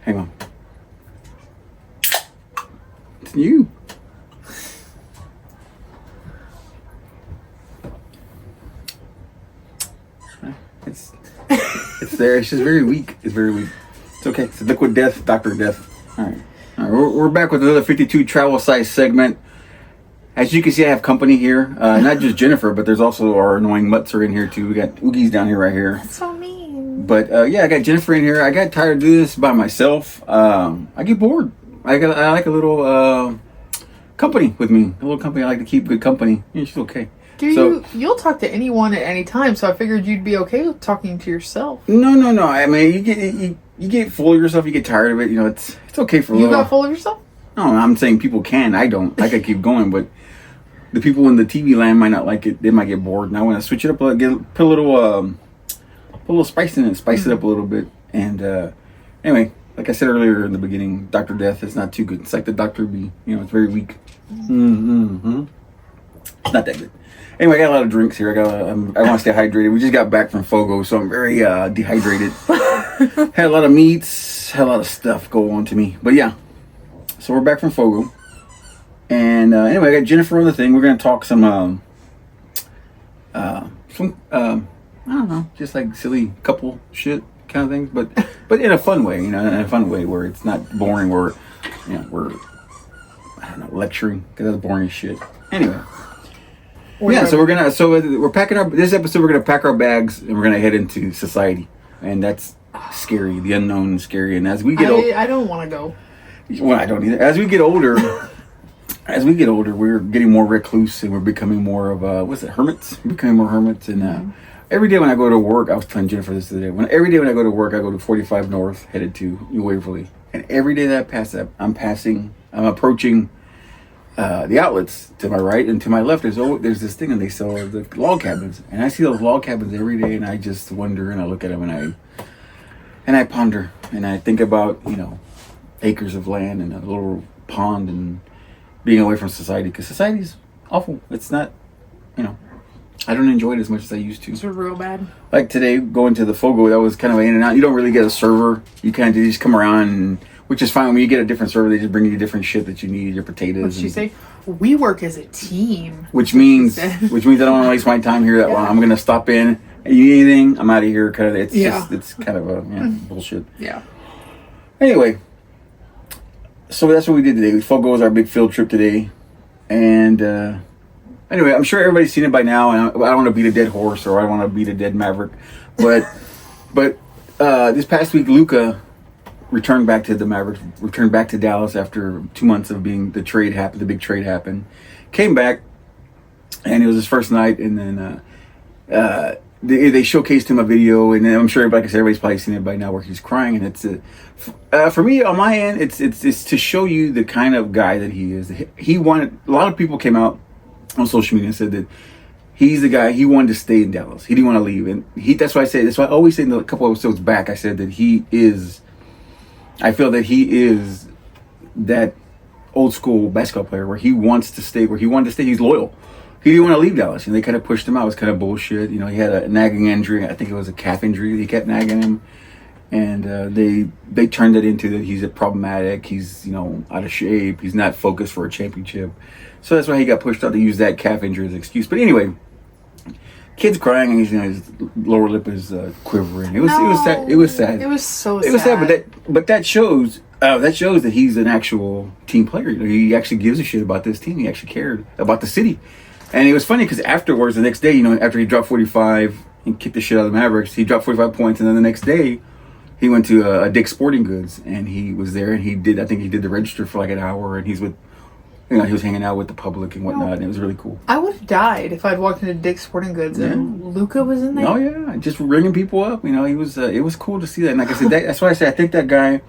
Hang on. It's you. It's there. It's just very weak. It's very weak. It's okay. It's liquid death, Dr. Death. All right. We're back with another 52 travel size segment. As you can see, I have company here. Not just Jennifer, but there's also our annoying mutts are in here too. We got Oogie's down here right here. That's so mean. But yeah, I got Jennifer in here. I got tired of doing this by myself. I get bored. I like a little company with me. A little company. I like to keep good company. Yeah, she's okay. You'll talk to anyone at any time, so I figured you'd be okay with talking to yourself. No. I mean, you get full of yourself. You get tired of it. You know, it's okay for a little. You got full of yourself? No, I'm saying people can. I don't. I could keep going, but the people in the TV land might not like it. They might get bored. And I want to switch it up. Put a little spice in it. Spice it up a little bit. And anyway, like I said earlier in the beginning, Dr. Death is not too good. It's like the Dr. B. You know, it's very weak. Mm-hmm. It's not that good. Anyway, I got a lot of drinks here. I want to stay hydrated. We just got back from Fogo, so I'm very dehydrated. Had a lot of meats, had a lot of stuff go on to me. But yeah, so we're back from Fogo. And anyway, I got Jennifer on the thing. We're going to talk some I don't know, just like silly couple shit kind of things. But in a fun way, you know, in a fun way where it's not boring, where, you know, we're, I don't know, lecturing, because that's boring as shit. Anyway. Yeah, so we're packing this episode we're gonna pack our bags and we're gonna head into society. And that's scary. The unknown is scary. And as we get older, I don't wanna go. Well, I don't either. As we get older, we're getting more recluse and we're becoming more of hermits? We're becoming more hermits. And every day when I go to work, I was telling Jennifer this today. Every day when I go to work, I go to 45 North, headed to New Waverly. And every day that I pass that, I'm approaching the outlets to my right and to my left. There's this thing and they sell the log cabins, and I see those log cabins every day, and I just wonder, and I look at them and I ponder and I think about, you know, acres of land and a little pond and being away from society, because society's awful. It's not, you know, I don't enjoy it as much as I used to. It's real bad. Like today, going to the Fogo, that was kind of in and out. You don't really get a server. You kind of just come around and, which is fine. When you get a different server, they just bring you different shit that you need, your potatoes. What'd she say? We work as a team. Which means I don't want to waste my time here that long. I'm going to stop in. You need anything? I'm out of here. Kind of. It's kind of a bullshit. Yeah. Anyway, so that's what we did today. Fogo was our big field trip today, and anyway, I'm sure everybody's seen it by now. And I don't want to beat a dead horse, or I don't want to beat a dead maverick, but this past week, Luka returned back to the Mavericks, returned back to Dallas after 2 months of being the big trade happened. Came back, and it was his first night, and then they showcased him a video, and I'm sure, like I said, everybody's probably seen it by now, where he's crying, and it's for me on my end, it's to show you the kind of guy that he is. He wanted, a lot of people came out on social media and said that he's the guy, he wanted to stay in Dallas. He didn't want to leave, and that's why I always say in a couple episodes back, I said that I feel that he is that old school basketball player where he wants to stay, He's loyal. He didn't want to leave Dallas, and they kind of pushed him out. It was kind of bullshit. You know, he had a nagging injury. I think it was a calf injury. They kept nagging him, and they turned it into that he's problematic. He's, you know, out of shape. He's not focused for a championship. So that's why he got pushed out, to use that calf injury as an excuse. But anyway, kid's crying, and his lower lip is quivering. It was sad. It was sad. It was so sad. It was sad, but that shows that he's an actual team player. You know, he actually gives a shit about this team. He actually cared about the city. And it was funny because afterwards, the next day, you know, after he dropped 45 and kicked the shit out of the Mavericks, he dropped 45 points, and then the next day, he went to a Dick's Sporting Goods, and he was there, and he did the register for like an hour, and he was hanging out with the public and whatnot, and it was really cool. I would have died if I'd walked into Dick's Sporting Goods and Luka was in there. Oh yeah, just ringing people up. You know, it was cool to see that. And like I said, that's why I say I think that guy,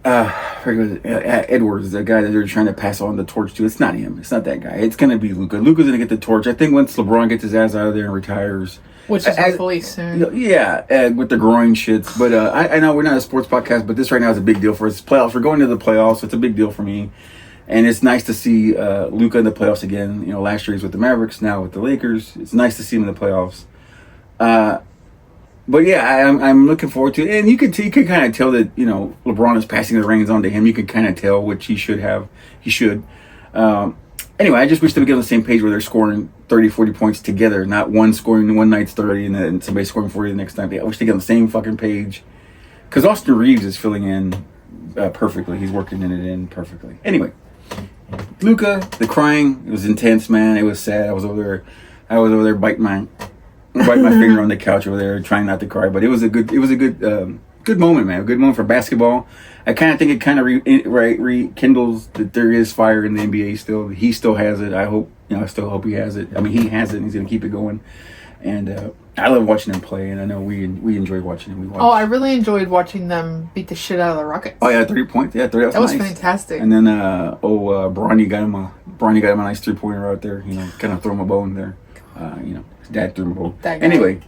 Edwards, the guy that they're trying to pass on the torch to, it's not him. It's not that guy. It's gonna be Luka. Luka's gonna get the torch. I think once LeBron gets his ass out of there and retires, which is hopefully soon. With the groin shits. But I know we're not a sports podcast, but this right now is a big deal for us. Playoffs. We're going to the playoffs. So it's a big deal for me. And it's nice to see Luka in the playoffs again. You know, last year he was with the Mavericks, now with the Lakers. It's nice to see him in the playoffs. but yeah, I'm looking forward to it. And you could kind of tell that, LeBron is passing the reins on to him. You can kind of tell, which he should have. He should. Anyway, I just wish they would get on the same page where they're scoring 30, 40 points together, not one scoring one night's 30 and then somebody scoring 40 the next night. I wish they get on the same fucking page. Because Austin Reeves is filling in perfectly. He's working it in perfectly. Anyway, Luka, the crying, it was intense, man. It was sad. I was over there biting my finger on the couch over there, trying not to cry. But it was a good moment, man. A good moment for basketball. I kind of think it kind of rekindles that there is fire in the NBA still. He still has it. I still hope he has it. I mean, he has it, and he's going to keep it going. And I love watching him play, and I know we enjoy watching him. I really enjoyed watching them beat the shit out of the Rockets. Oh yeah, 3 points. Yeah, that was nice. Fantastic. And then Bronny got him a nice 3-pointer out there. Kind of throw him a bone there. His dad threw him a bone. Anyway.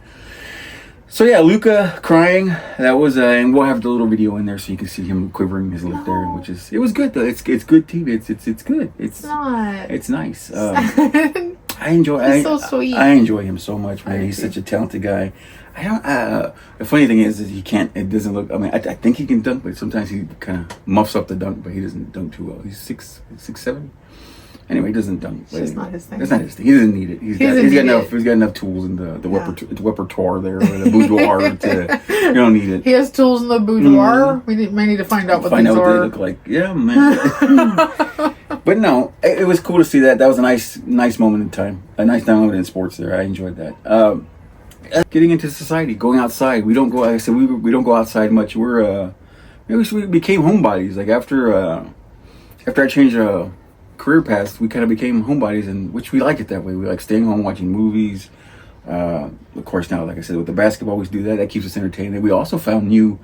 So yeah, Luka crying. That was, and we'll have the little video in there so you can see him quivering his lip there, it was good though. It's good TV. It's good. It's not. It's nice. He's so sweet. I enjoy him so much, man. He's such a talented guy. The funny thing is he can't. It doesn't look. I mean, I think he can dunk, but sometimes he kind of muffs up the dunk, but he doesn't dunk too well. He's 6'7". Anyway, he doesn't dunk. It's just not his thing. It's not his thing. He doesn't need it. He's got enough tools in the repertoire there, or the boudoir. You don't need it. He has tools in the boudoir. We may need to find out what these are. They look like. Yeah, man. But no, it was cool to see that. That was a nice moment in time. A nice moment in sports there. I enjoyed that. Getting into society, going outside. We don't go. Like I said, we don't go outside much. We became homebodies. Like after I changed career paths, we kind of became homebodies, and which we like it that way. We like staying home, watching movies. Of course, now, like I said, with the basketball, we do that. That keeps us entertained. And we also finding new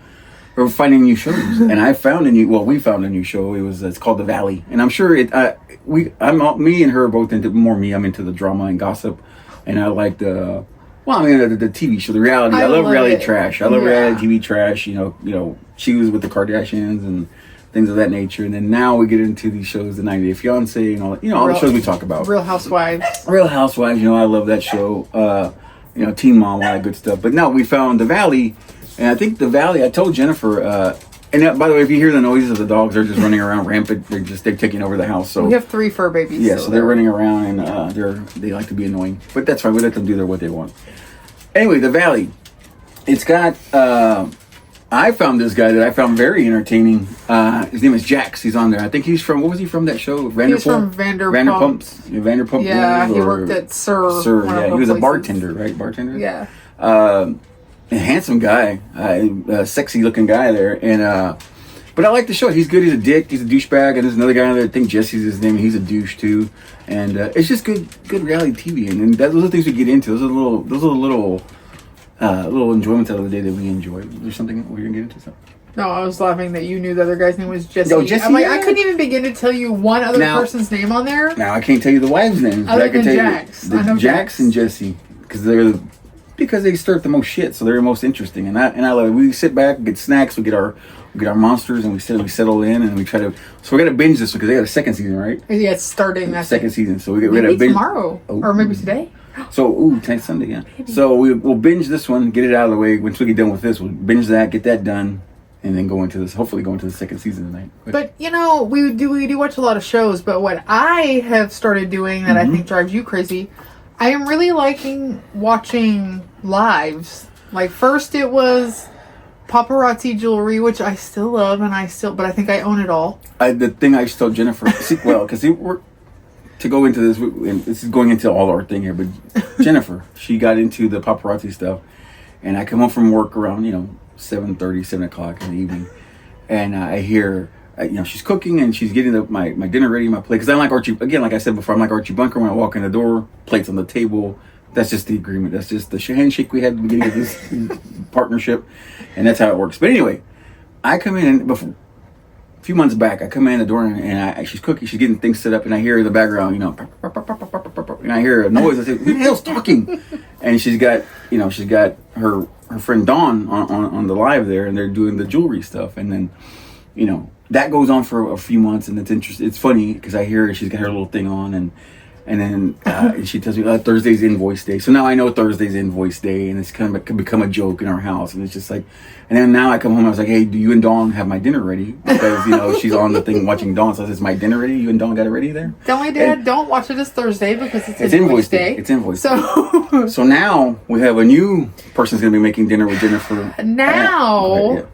shows. And we found a new show. It's called The Valley, and I'm sure me and her are both into more me. I'm into the drama and gossip, and I like the TV show, the reality. I love reality trash. I love reality TV trash. She was with the Kardashians and things of that nature. And then now we get into these shows, the 90 Day Fiancé and all that, all the shows we talk about. Real Housewives. I love that show. Teen Mom, all that good stuff. But now we found The Valley, and I think The Valley, I told Jennifer, and by the way, if you hear the noises of the dogs, they're just running around rampant. They're taking over the house. So we have 3 fur babies. Yeah, so they're running around, and they like to be annoying. But that's fine. We let them do what they want. Anyway, The Valley. It's got... I found this guy that I found very entertaining. His name is Jax. He's on there. I think he's from... What was he from that show? He's from Vanderpump. Vanderpump. Yeah, he worked at Sir. Yeah, he was a bartender, right? Bartender? Yeah. A handsome guy. Sexy looking guy there. And but I like the show. He's good. He's a dick. He's a douchebag. And there's another guy on there. I think Jesse's his name. He's a douche too. And it's just good reality TV. And those are the things we get into. Those are little enjoyments out of the day that we enjoy. There's something we're gonna get into something. No, I was laughing that you knew the other guy's name was Jesse. No, Jesse. I'm like, I couldn't even begin to tell you one other person's name on there. Now I can't tell you the wives' names. Other than Jax. I know Jax and Jesse because they stir up the most shit, so they're the most interesting. And I love it. We sit back, get snacks, we get our monsters, and we settle in, and we try to. So we got to binge this one because they got a second season, right? Yeah, it's starting that second season. So we got to binge tomorrow, or maybe today. So, tonight's Sunday, yeah. Maybe. So we'll binge this one, get it out of the way. Once we get done with this, we'll binge that, get that done, and then hopefully go into the second season tonight. But we do watch a lot of shows, but what I have started doing that I think drives you crazy, I am really liking watching lives. Like first it was paparazzi jewelry, which I still love, but I think I own it all. The thing I told Jennifer, because we're... To go into this, and this is going into all our thing here, but Jennifer, she got into the paparazzi stuff, and I come home from work around 7:30, 7 o'clock in the evening, and I hear she's cooking and she's getting my dinner ready, my plate, because I like Archie, again, like I said before, I'm like Archie Bunker. When I walk in the door, plates on the table. That's just the agreement. That's just the handshake we had at the beginning of this partnership, and that's how it works. But anyway, I come in before. A few months back, I come in the door and she's cooking, she's getting things set up, and I hear in the background, and I hear a noise. I say, "Who the hell's talking?" And she's got her friend Dawn on the live there, and they're doing the jewelry stuff, and then that goes on for a few months, and it's interesting. It's funny because I hear she's got her little thing on, and And then and she tells me Thursday's invoice day. So now I know Thursday's invoice day, and it's kind of could become a joke in our house. And it's just like, and then now I come home, I was like, hey, do you and Dawn have my dinner ready? Because she's on the thing watching Dawn. So I says, is my dinner ready? You and Dawn got it ready there? Tell me, Dad, don't watch it this Thursday because it's invoice day. It's invoice day. So now we have a new person's going to be making dinner with Jennifer. Now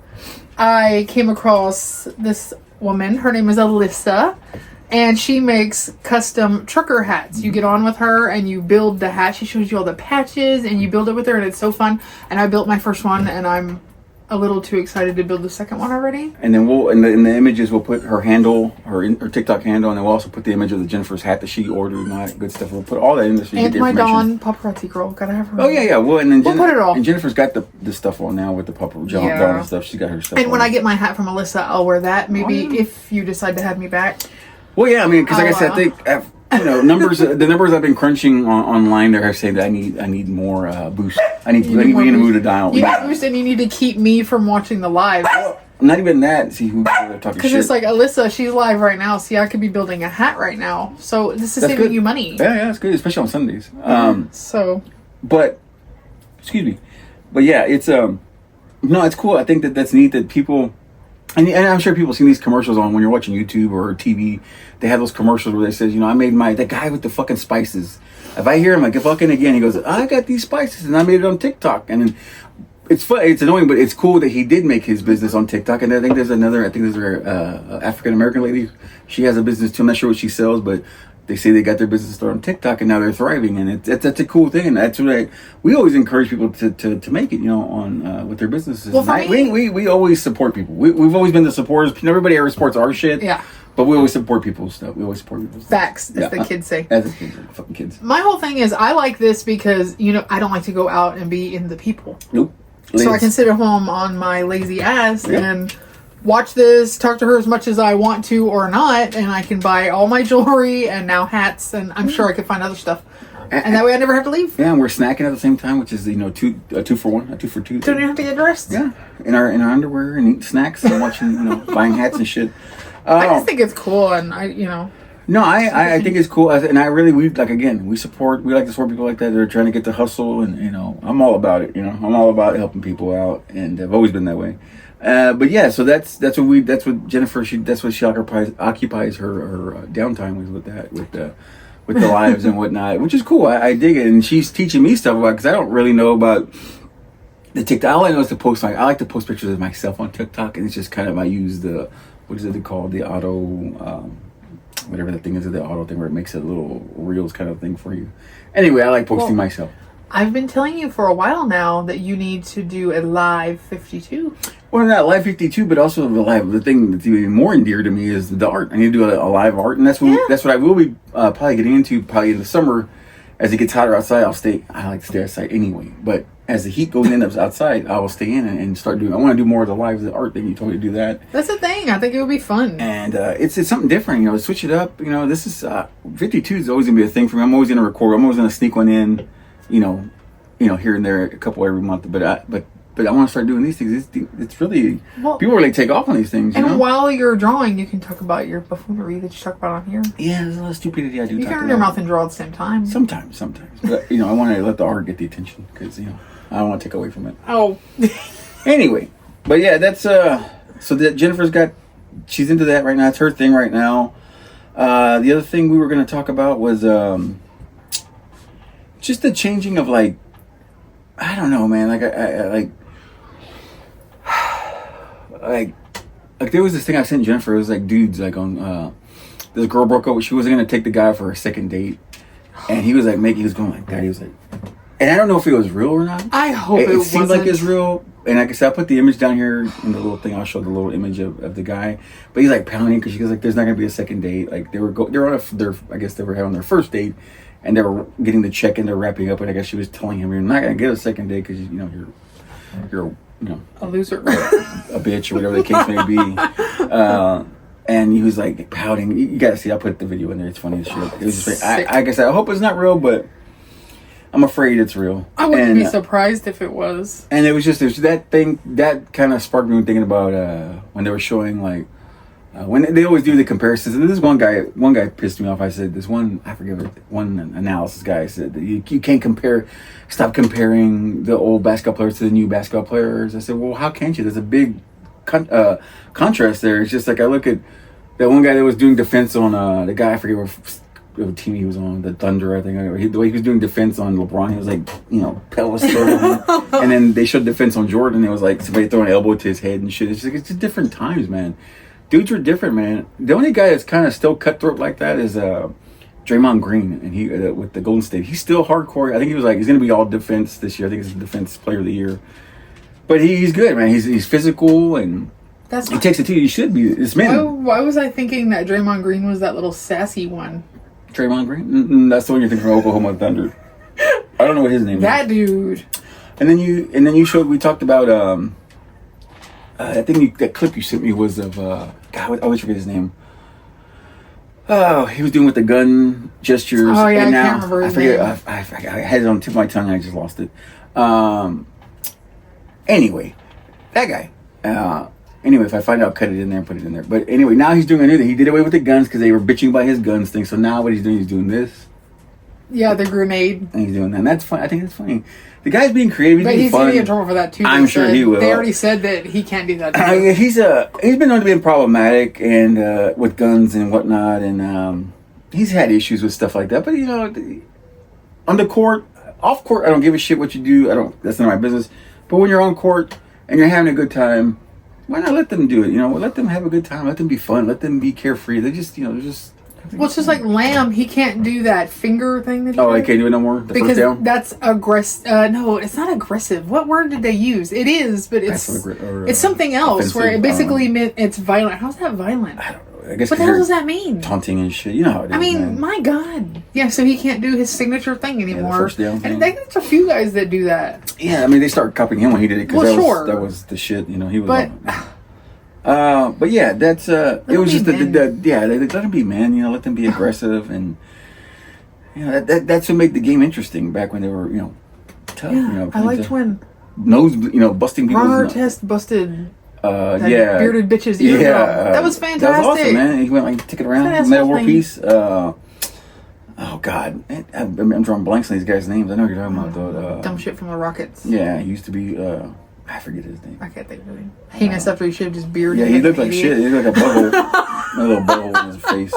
I came across this woman. Her name is Alyssa. And she makes custom trucker hats. You get on with her and you build the hat. She shows you all the patches and you build it with her, and it's so fun. And I built my first one, and I'm a little too excited to build the second one already. And then we'll in the images we'll put her handle, her TikTok handle, and then we'll also put the image of the Jennifer's hat that she ordered and all that good stuff. We'll put all that in there so you and get the my information. Dawn paparazzi girl, gotta have her. Oh yeah. Well, and then we'll put it all. And Jennifer's got the stuff on now with the Dawn and stuff. She's got her stuff. And when I get my hat from Alyssa, I'll wear that. Maybe if you decide to have me back. Well, yeah, I mean, because like I said, I think numbers. The numbers I've been crunching online, they're saying that I need more boost. I need to move the dial. You need boost, and you need to keep me from watching the live. Not even that. See who they're talking shit. Because it's like Alyssa, she's live right now. See, I could be building a hat right now, so this is saving you money. Yeah, that's good, especially on Sundays. But excuse me, but yeah, it's it's cool. I think that's neat that people. And I'm sure people see these commercials on when you're watching YouTube or TV. They have those commercials where they says, I made that guy with the fucking spices. If I hear him like fucking again, he goes, I got these spices and I made it on TikTok. And then it's fun, it's annoying, but it's cool that he did make his business on TikTok. And I think there's a African American lady. She has a business too. I'm not sure what she sells, but they say they got their business started on TikTok and now they're thriving, and that's a cool thing. And that's what we always encourage people to make it, on with their businesses. Well, for me, we always support people. We've always been the supporters. Nobody ever supports our shit. Yeah. But we always support people's stuff. Facts, as the kids say. As the kids, fucking kids. My whole thing is I like this because I don't like to go out and be in the people. Nope. So I can sit at home on my lazy ass and watch this, talk to her as much as I want to or not, and I can buy all my jewelry and now hats, and I'm sure I could find other stuff. And that way I never have to leave. Yeah, and we're snacking at the same time, which is two for one, a 2 for 2. Don't even have to get dressed. Yeah, in our underwear and eating snacks and watching, buying hats and shit. I just think it's cool, and No, I think it's cool, and we like we support. We like to support people like that. They're trying to get the hustle, and I'm all about it. I'm all about helping people out, and I've always been that way. But yeah, so that's what Jennifer she occupies her downtime with the lives and whatnot, which is cool. I dig it, and she's teaching me stuff about because I don't really know about the TikTok. All I know is to post. I like to post pictures of myself on TikTok, and it's just kind of I use the what is it called, the auto whatever the thing is, the auto thing where it makes a little reels kind of thing for you. Anyway, I like posting myself. I've been telling you for a while now that you need to do a live 52. Well, not live 52, but also the thing that's even more endeared to me is the art. I need to do a live art, and that's what I will be probably getting into probably in the summer. As it gets hotter outside, I like to stay outside anyway. But as the heat goes in outside, I will stay in and start doing. I want to do more of the live art thing. You told me to do that. That's the thing. I think it would be fun. And it's something different. Switch it up. This is 52 is always gonna be a thing for me. I'm always gonna record. I'm always gonna sneak one in. Here and there, a couple every month. But I want to start doing these things. It's really people really take off on these things. And while you're drawing, you can talk about your buffoonery that you talk about on here. Yeah, there's a lot of stupidity I do. You can run your mouth and draw at the same time. Sometimes. But I want to let the art get the attention because I don't want to take away from it. Oh. Anyway, but yeah, that's so that Jennifer's she's into that right now. It's her thing right now. The other thing we were going to talk about was just the changing of I don't know, man. Like there was this thing I sent Jennifer. It was dudes on this girl broke up. She wasn't gonna take the guy for a second date, and he was he was going like that. He was and I don't know if it was real or not. I hope it seemed like it's real. And like I said, I put the image down here in the little thing. I'll show the little image of the guy, but he's pounding because she goes there's not gonna be a second date. They were on I guess they were having their first date. And they were getting the check and they're wrapping up, and I guess she was telling him, "You're not gonna get a second date because you're a loser, a bitch, or whatever the case may be." And he was pouting. You gotta see. I put the video in there. It's funny as shit. It was just I guess I hope it's not real, but I'm afraid it's real. I wouldn't be surprised if it was. And it was that thing that kind of sparked me thinking about when they were showing When they always do the comparisons, and this one guy pissed me off. I said, this one, I forget what, one analysis guy said that you can't stop comparing the old basketball players to the new basketball players. I said, well, how can't you? There's a big contrast there. It's just like I look at that one guy that was doing defense on the guy, I forget what team he was on, the Thunder, I think. The way he was doing defense on LeBron, he was like, pelvis sort of. And then they showed defense on Jordan. It was like somebody throwing an elbow to his head and shit. It's just different times, man. Dudes are different, man. The only guy that's kind of still cutthroat like that is Draymond Green, and he with the Golden State. He's still hardcore. I think he's going to be all defense this year. I think he's the defense player of the year. But he's good, man. He's physical, and he takes it to you. He should be. It's men. Why was I thinking that Draymond Green was that little sassy one? Draymond Green? That's the one you're thinking from Oklahoma Thunder. I don't know what his name is. That dude. And then you showed. We talked about. I think that clip you sent me was of God. I always forget his name. Oh, he was doing with the gun gestures. Oh yeah, and now, I can't remember his name. I had it on the tip of my tongue. And I just lost it. Anyway, that guy. Anyway, if I find out, cut it in there and put it in there. But anyway, now he's doing a new thing. He did away with the guns because they were bitching about his guns thing. So now what he's doing this. Yeah, the grenade. And he's doing that. And that's fun. I think that's funny. The guy's being creative. But he's going to get in trouble for that too. I'm sure he will. They already said that he can't do that. He's been known to be problematic and with guns and whatnot, and he's had issues with stuff like that. But on the court, off court, I don't give a shit what you do. That's none of my business. But when you're on court and you're having a good time, why not let them do it? Let them have a good time. Let them be fun. Let them be carefree. They're just. Well, it's just like Lamb. He can't do that finger thing that he he can't do it no more? Because that's aggressive. No, it's not aggressive. What word did they use? It is, but it's something else where it basically meant it's violent. How's that violent? I don't know. I guess what the hell does that mean? Taunting and shit. You know how it is, man. My God. Yeah, so he can't do his signature thing anymore. The first down thing. And I think there's a few guys that do that. Yeah, they started copying him when he did it because that was the shit. He was. But yeah, that's it was just they let them be men, let them be aggressive, and that's what made the game interesting back when they were tough. Yeah, I liked when busting people. Ron Artest busted bearded bitches eardrum. That was fantastic. That was awesome, man. He went took it around, metal war piece. Oh God, I'm drawing blanks on these guys' names. I know what you're talking about though. Dumb shit from the Rockets. Yeah, he used to be. I forget his name. I can't think of it. Heinous after he shaved his beard. Yeah, he looked like shit. He looked like a bubble. A little bubble in his face.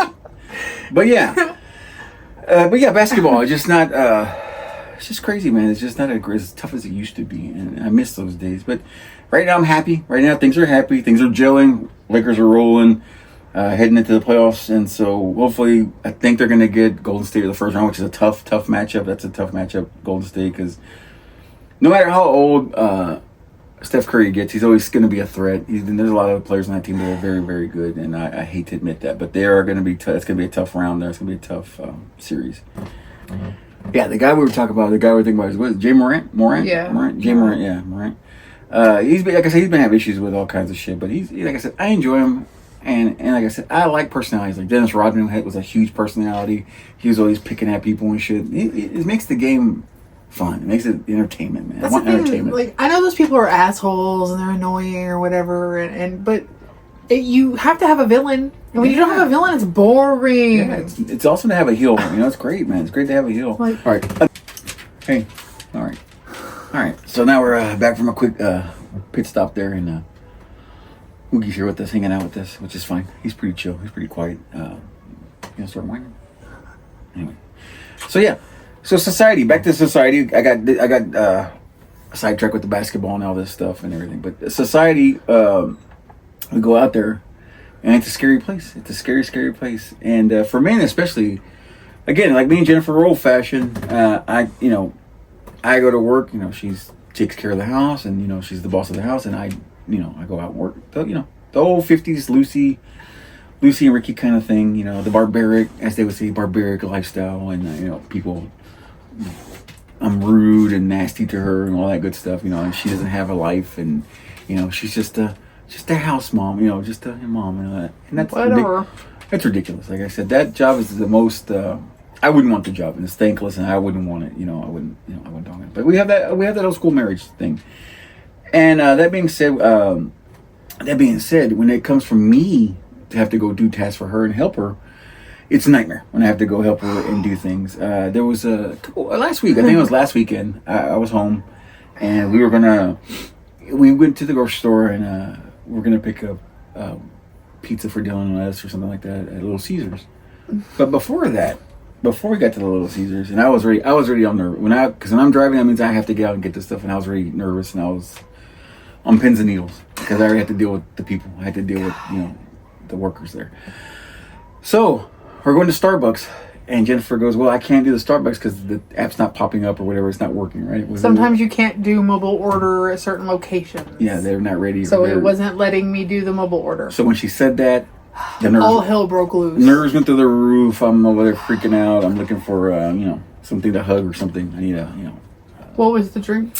But yeah. Basketball is just not... it's just crazy, man. It's just not as tough as it used to be. And I miss those days. But right now I'm happy. Right now things are happy. Things are gelling. Lakers are rolling. Heading into the playoffs. And so hopefully I think they're going to get Golden State in the first round, which is a tough matchup. That's a tough matchup, Golden State, because no matter how old... Steph Curry gets, he's always going to be a threat. There's a lot of players on that team that are very, very good, and I hate to admit that, but they are going to be. It's going to be a tough round there. It's going to be a tough series. Mm-hmm. Yeah, the guy we were talking about, was Jay Morant. Yeah, Morant. Jay Morant. Yeah, Morant. He's been, like I said, he's been having issues with all kinds of shit, but he's like I said, I enjoy him, and like I said, I like personalities. Like Dennis Rodman was a huge personality. He was always picking at people and shit. It makes the game fun. It makes it entertainment, man. That's the thing. Like, I know those people are assholes and they're annoying or whatever, but you have to have a villain. And when you don't have a villain, it's boring. Yeah, it's awesome to have a heel. It's great, man. It's great to have a heel. All right. Hey. All right. So now we're back from a quick pit stop there, and Woogie's here with us, hanging out with us, which is fine. He's pretty chill. He's pretty quiet. Start whining. Anyway. So yeah. So society, back to society. I got sidetracked with the basketball and all this stuff and everything. But society, we go out there, and it's a scary place. It's a scary, scary place. And for men especially, again, like me and Jennifer are old fashioned. I go to work. She takes care of the house, and she's the boss of the house, and I go out and work. So, the old 50s Lucy and Ricky kind of thing. The barbaric, as they would say, barbaric lifestyle, and people. I'm rude and nasty to her and all that good stuff, and she doesn't have a life, and she's just a house mom, just a mom and all that. And that's whatever. That's ridiculous. Like I said, that job is the most. I wouldn't want the job, and it's thankless, and I wouldn't want it. I wouldn't want it. But we have that old school marriage thing. And that being said, when it comes from me have to go do tasks for her and help her, it's a nightmare when I have to go help her and do things. There was last week, I think it was last weekend, I was home, and we went to the grocery store, and we're going to pick up pizza for Dylan and us or something like that at Little Caesars. But before we got to the Little Caesars, and I was already on nerve. Because when I'm driving, that means I have to get out and get this stuff, and I was already nervous, and I was on pins and needles because I already had to deal with the people. I had to deal with, the workers there. So we're going to Starbucks, and Jennifer goes, well, I can't do the Starbucks because the app's not popping up or whatever. It's not working, right? Sometimes you can't do mobile order at certain locations. Yeah, they're not ready. So it wasn't letting me do the mobile order. So when she said that, the nerves, all hell broke loose. Nerves went through the roof. I'm over there freaking out. I'm looking for, something to hug or something. I need What was the drink?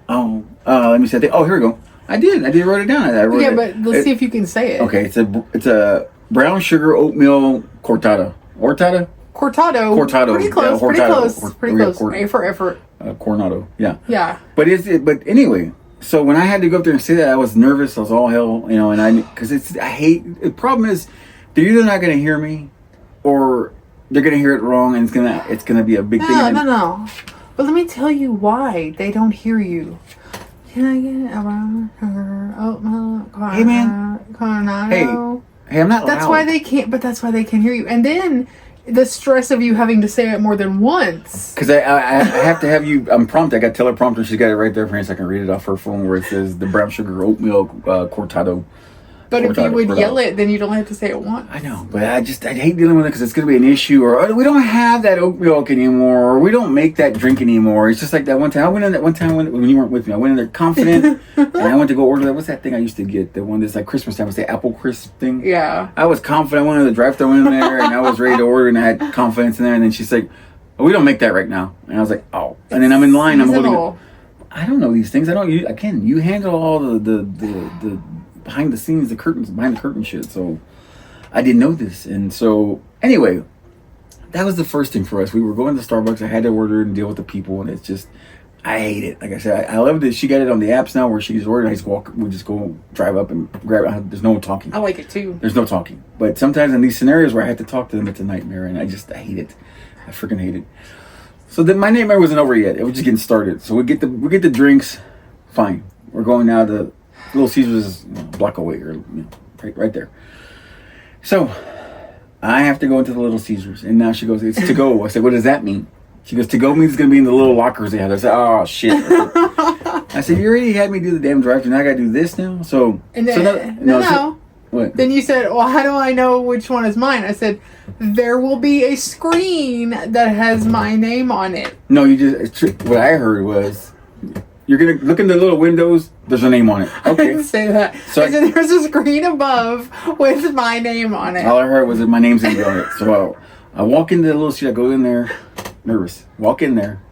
Let me see. Here we go. I did wrote it down. But let's see if you can say it. Okay, it's a brown sugar oatmeal cortado. Cortado. Pretty close. Pretty close. A for effort. Coronado. Yeah. Yeah. But anyway. So when I had to go up there and say that, I was nervous. I was all hell, the problem is they're either not going to hear me, or they're going to hear it wrong, and it's gonna be a big thing. No. But let me tell you why they don't hear you. Can I get around her oatmeal? Hey man. Coronado. Hey, I'm not. That's loud. why they can't. But that's why they can hear you. And then the stress of you having to say it more than once. Because I have to have you. I'm prompted. I got teleprompter. She's got it right there for me, so I can read it off her phone where it says the brown sugar oatmeal cortado. But if you would yell it, then you'd only have to say it once. I know, but I hate dealing with it because it's going to be an issue. Or we don't have that oat milk anymore. Or we don't make that drink anymore. It's just like that one time. I went in that one time when you weren't with me. I went in there confident, and I went to go order that. What's that thing I used to get? The one that's like Christmas time. It's the apple crisp thing. Yeah. I was confident. I went to the drive-thru in there, and I was ready to order, and I had confidence in there. And then she's like, "Oh, we don't make that right now." And I was like, "Oh." And then I'm in line. I'm holding it. I don't know these things. You handle all the behind the scenes, behind the curtain shit. So I didn't know this. And so anyway, that was the first thing for us. We were going to Starbucks. I had to order and deal with the people, and it's just, I hate it. Like I said, I love that she got it on the apps now where she's ordering. We just go drive up and grab it. There's no talking. I like it too. There's no talking. But sometimes in these scenarios where I have to talk to them, it's a nightmare, and I hate it. I freaking hate it. So then my nightmare wasn't over yet. It was just getting started. So we get the drinks. Fine. We're going now to Little Caesars is a block away, or right there. So I have to go into the Little Caesars, and now she goes, "It's to go." I said, "What does that mean?" She goes, "To go means it's gonna be in the little lockers they have." I said, "Oh shit!" I said, "You already had me do the damn drive-thru. Now I gotta do this now." So no. What? Then you said, "Well, how do I know which one is mine?" I said, "There will be a screen that has my name on it." No, what I heard was, you're going to look in the little windows, there's a name on it. Okay. I didn't say that. So I said there's a screen above with my name on it. All I heard was that my name's going to be on it. So I walk into the little seat, I go in there, nervous. Walk in there,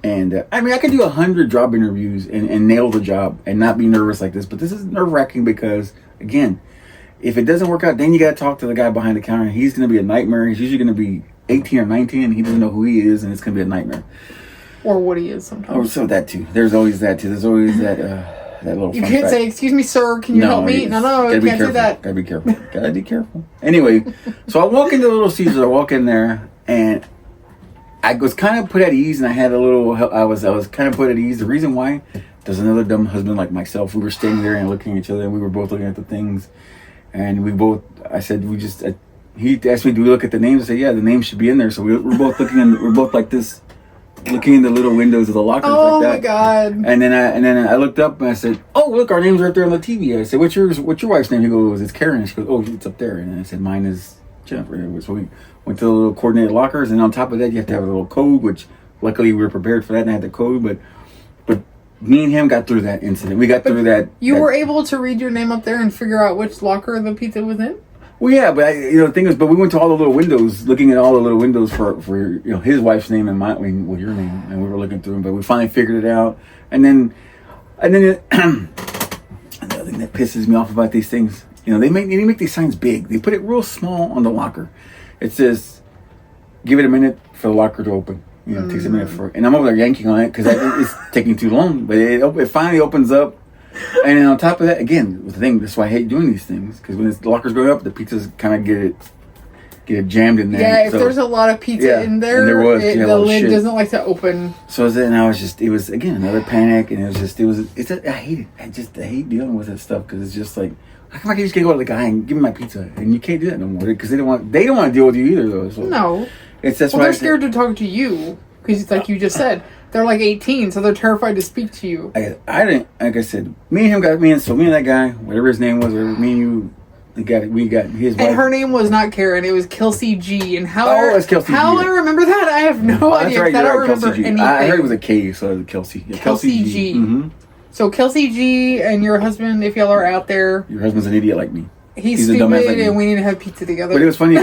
and I can do 100 job interviews and nail the job and not be nervous like this. But this is nerve-wracking because, again, if it doesn't work out, then you got to talk to the guy behind the counter. He's going to be a nightmare. He's usually going to be 18 or 19, and he doesn't know who he is, and it's going to be a nightmare. Or what he is sometimes. Oh, so that too. There's always that too. There's always that little. You can't say, "Excuse me, sir, can you help me?" No, you can't do that. Gotta be careful. Gotta be careful. Anyway, so I walk into Little Caesars. I walk in there, and I was kind of put at ease, and I had a little. I was kind of put at ease. The reason why, there's another dumb husband like myself. We were standing there and looking at each other, and we were both looking at the things, and we both. I said, "We just." He asked me, "Do we look at the names?" I said, "Yeah, the names should be in there." So we're both looking, and we're both like this. Looking in the little windows of the lockers like that. Oh my god! And then I looked up and I said, "Oh, look, our name's right there on the TV." I said, "What's your wife's name?" He goes, "It's Karen." She goes, "Oh, it's up there." And I said, "Mine is Jennifer." So we went to the little coordinated lockers, and on top of that, you have to have a little code. Which luckily we were prepared for that, and I had the code. But me and him got through that incident. We got through that. You were able to read your name up there and figure out which locker the pizza was in? Well, yeah, but the thing is, but we went to all the little windows, looking at all the little windows for his wife's name and your name, and we were looking through them, but we finally figured it out. And then another thing that pisses me off about these things, they make these signs big. They put it real small on the locker. It says, "Give it a minute for the locker to open." It takes a minute and I'm over there yanking on it because it's taking too long. But it finally opens up. And then on top of that, again, the thing, that's why I hate doing these things, because when the lockers go up, the pizzas kind of get it jammed in there. Yeah, if there's a lot of pizza in there, and there was, the lid doesn't like to open. So then it was again another panic, and I hate it. I hate dealing with that stuff, because it's just like, how come I can just go to the guy and give me my pizza, and you can't do that no more, because they don't want to deal with you either, though. So no, that's why they're scared to talk to you, because it's like you just said, they're like 18, so they're terrified to speak to you. I didn't, like I said, me and that guy, whatever his name was, me and you. We got his wife. And her name was not Karen, it was Kelsey G. And how it's Kelsey how G. I remember that, I have no idea. That's right, I don't right, remember Kelsey G. anything. I heard it was a K, so it was Kelsey. Yeah, Kelsey G. Mm-hmm. So Kelsey G. and your husband, if y'all are out there, your husband's an idiot like me. He's stupid, like and we need to have pizza together. But it was funny,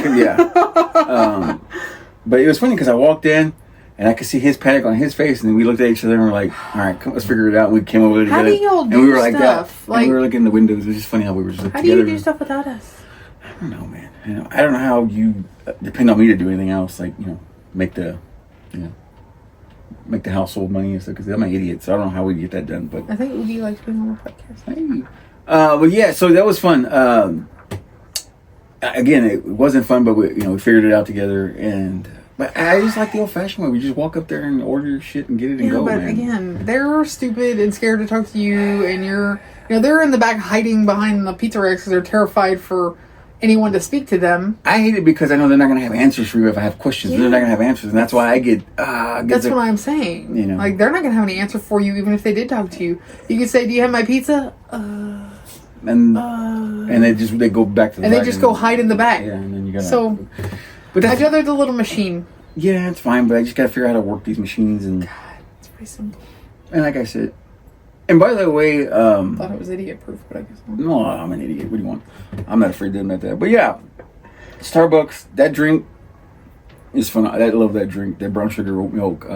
but it was funny because I walked in and I could see his panic on his face, and then we looked at each other and we're like, "All right, come, let's figure it out." And we came over together. How do y'all do and we were like stuff? that. Like, and we were looking in the windows. It was just funny how we were just how together. do you do stuff without us? I don't know, man. I don't know how you depend on me to do anything else, like make the household money and stuff, because I'm an idiot, so I don't know how we get that done. But I think Udi likes being on the podcast. Hey. But yeah, so that was fun. Again, it wasn't fun, but we figured it out together. But I just like the old-fashioned way. We just walk up there and order your shit and get it and go. But man. Again, they're stupid and scared to talk to you, and they're in the back hiding behind the pizza racks because they're terrified for anyone to speak to them. I hate it because I know they're not going to have answers for you if I have questions. Yeah. They're not going to have answers, and that's why I get. That's what I'm saying. Like, they're not going to have any answer for you, even if they did talk to you. You could say, "Do you have my pizza?" And they go back to the and they just go hide in the back. Yeah, and then you gotta. But I'd rather the little machine. Yeah, it's fine, but I just gotta figure out how to work these machines and. God, it's pretty simple. And like I said, and by the way, I thought it was idiot proof, but I guess not. No, I'm an idiot. What do you want? I'm not afraid to admit that. But yeah, Starbucks, that drink is fun. I love that drink. That brown sugar oat milk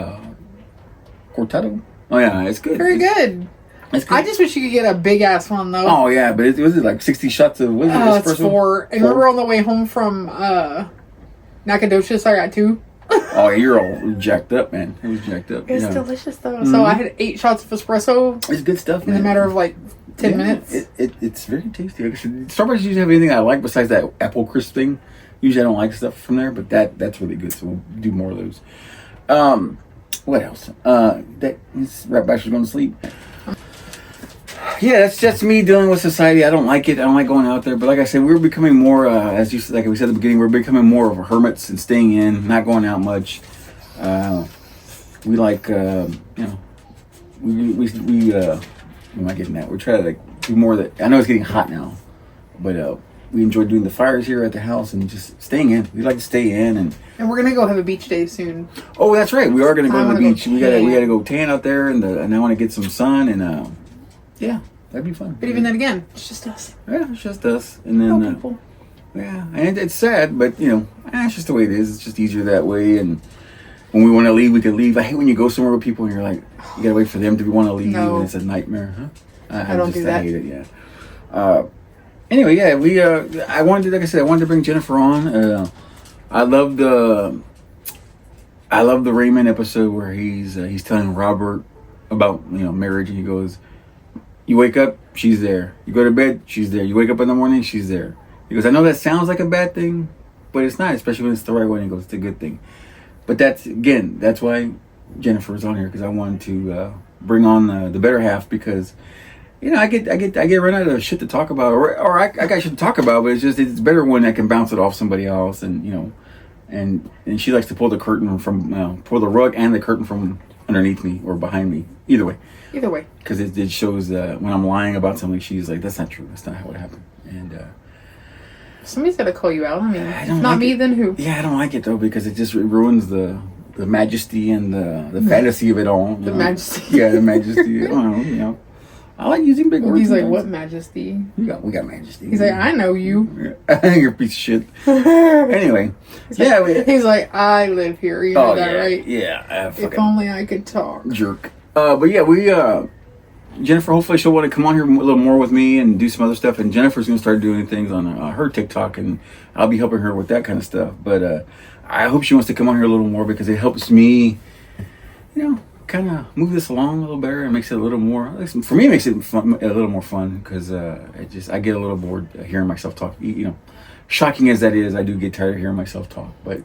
cortado. Oh yeah, it's good. Very good. I just wish you could get a big ass one though. Oh yeah, but it was like 60 shots of what is it? Espresso? It's 4. And remember on the way home from Nacogdoches, I got 2. Oh, you're all jacked up, man. It was jacked up. It's delicious though. Mm-hmm. So I had 8 shots of espresso. It's good stuff, man. In a matter of like 10 minutes. It's very tasty. Starbucks usually have anything I like besides that apple crisp thing. Usually I don't like stuff from there, but that's really good. So we'll do more of those. What else? Right back. She's going to sleep. Yeah, that's just me dealing with society. I don't like it. I don't like going out there. But like I said, we're becoming more, like we said at the beginning, we're becoming more of hermits and staying in, not going out much. We like, we am I getting that? We're trying to do more of that. I know it's getting hot now, but we enjoy doing the fires here at the house and just staying in. We like to stay in, and we're gonna go have a beach day soon. Oh, that's right. We are gonna go to the beach. We gotta go tan out there, and I want to get some sun, and yeah, that'd be fun. But even then again, it's just us. Yeah, it's just us, and then people. Yeah, and it's sad, but it's just the way it is. It's just easier that way, and when we want to leave, we can leave. I hate when you go somewhere with people and you're like, you gotta wait for them to want to leave, and it's a nightmare, huh? I don't do that. I hate it. Yeah. Anyway, yeah, I wanted to bring Jennifer on. I love the Raymond episode where he's telling Robert about marriage, and he goes, "You wake up, she's there. You go to bed, she's there. You wake up in the morning, she's there." He goes, "I know that sounds like a bad thing, but it's not, especially when it's the right way." And he goes, "It's a good thing." But that's why Jennifer's on here, because I wanted to bring on the better half, because I get run out of shit to talk about, or I got shit to talk about, but it's better when I can bounce it off somebody else, and and she likes to pull the curtain from pull the rug and the curtain from underneath me or behind me, either way, because it shows when I'm lying about something, she's like, "That's not true. That's not how it happened." And somebody's got to call you out. I mean, if not me, then who? Yeah, I don't like it though, because it just ruins the majesty and the fantasy of it all. The majesty. Yeah, the majesty. I don't know, I like using big words. He's like, "What majesty?" We got majesty. He's like, "I know you." You're a piece of shit. Anyway, he's like, "I live here." You know that, right? Yeah. If only I could talk. Jerk. But yeah, we Jennifer, hopefully she'll want to come on here a little more with me and do some other stuff. And Jennifer's going to start doing things on her TikTok, and I'll be helping her with that kind of stuff. But I hope she wants to come on here a little more, because it helps me, kind kind of move this along a little better and makes it a little more. For me, it makes it fun, a little more fun because I get a little bored hearing myself talk. You know, shocking as that is, I do get tired of hearing myself talk. But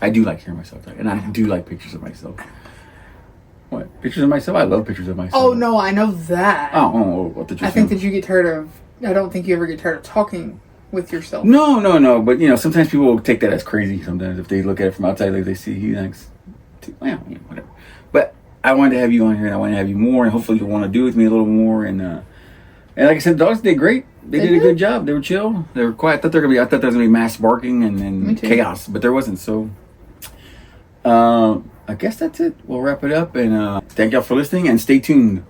I do like hearing myself talk, and I do like pictures of myself. What, pictures of myself? I love pictures of myself. Oh no, I know that. What did you? I think that you get tired of. I don't think you ever get tired of talking with yourself. No. But you know, sometimes people will take that as crazy. Sometimes if they look at it from outside, like they see he likes, well, you know, whatever. But I wanted to have you on here, and I want to have you more, and hopefully you'll want to do with me a little more. And like I said, the dogs did great. They did a good job. They were chill. They were quiet. I thought there was gonna be mass barking and chaos, but there wasn't. So, I guess that's it. We'll wrap it up, and thank y'all for listening, and stay tuned.